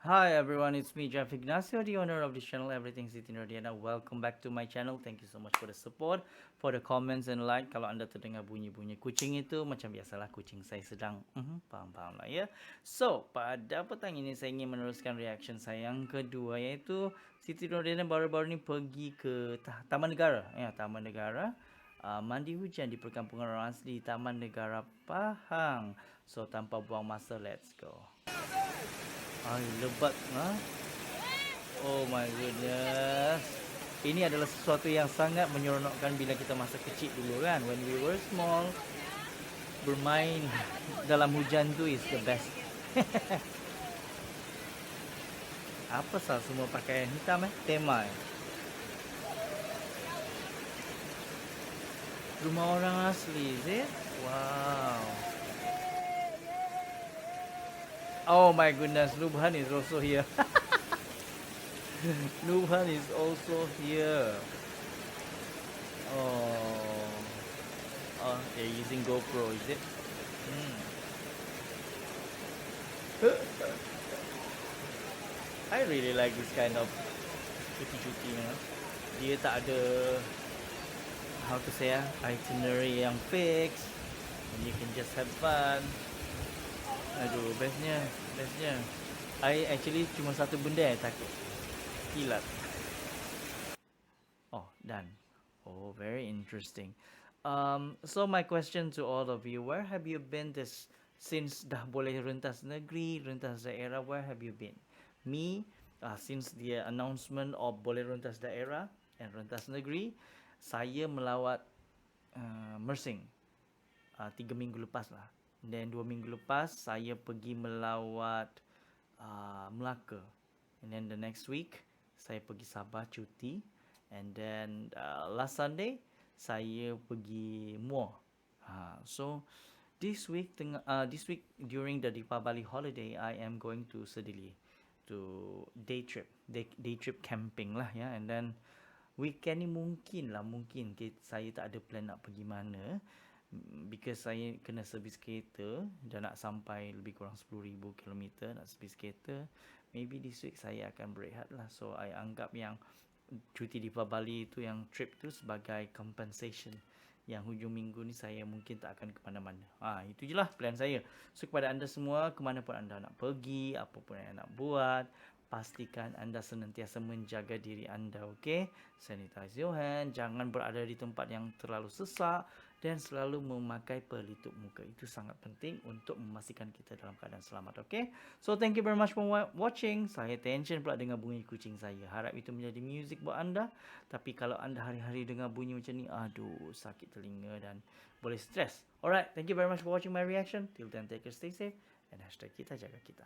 Hi everyone, it's me Jeff Ignacio, the owner of this channel, Everything Siti Nordiana. Welcome back to my channel. Thank you so much for the support, for the comments and like. Kalau anda terdengar bunyi-bunyi kucing itu, macam biasalah kucing saya sedang faham-faham lah ya. So, pada petang ini saya ingin meneruskan reaction saya yang kedua, iaitu Siti Nordiana baru-baru ni pergi ke Taman Negara. Ya, Taman Negara. Mandi hujan di perkampungan orang asli Taman Negara Pahang. So, tanpa buang masa, let's go. Ay, lebat. Ha? Oh my goodness. Ini adalah sesuatu yang sangat menyeronokkan bila kita masa kecil dulu kan. When we were small, bermain dalam hujan tu is the best. Apa sah semua pakaian hitam Tema Rumah orang asli, is it? Wow. Oh my goodness, Nubhan is also here. Nubhan is also here. Oh, they're using GoPro, is it? I really like this kind of cuti-cuti, you know. Dia tak ada, how to say, itinerary yang fix, and you can just have fun. Aduh, bestnya. I actually cuma satu benda yang takut. Kilat. Oh, done. Oh, very interesting. So my question to all of you, where have you been since dah boleh rentas negeri, rentas daerah, where have you been? Me, since the announcement of boleh rentas daerah and rentas negeri, saya melawat Mersing 3 minggu lepas lah. Dan 2 minggu lepas saya pergi melawat Melaka. And then the next week saya pergi Sabah cuti. And then last Sunday saya pergi Muar. So this week during the Deepavali holiday, I am going to Sedili to day trip camping lah ya. And then weekend ni mungkin saya tak ada plan nak pergi mana, because saya kena servis kereta dan nak sampai lebih kurang 10,000 km nak servis kereta. Maybe this week saya akan berehat lah. So I anggap yang cuti di Bali itu, yang trip tu, sebagai compensation. Yang hujung minggu ni saya mungkin tak akan ke mana-mana. Itu je lah plan saya. So kepada anda semua, ke mana pun anda nak pergi, apa pun yang nak buat, pastikan anda senantiasa menjaga diri anda, okey? Sanitize your hand, jangan berada di tempat yang terlalu sesak dan selalu memakai pelitup muka. Itu sangat penting untuk memastikan kita dalam keadaan selamat, okey? So thank you very much for watching. Saya tension pula dengar bunyi kucing saya. Harap itu menjadi music buat anda. Tapi kalau anda hari-hari dengar bunyi macam ni, aduh, sakit telinga dan boleh stres. Alright, thank you very much for watching my reaction. Till then, take care, stay safe, and hashtag kita jaga kita.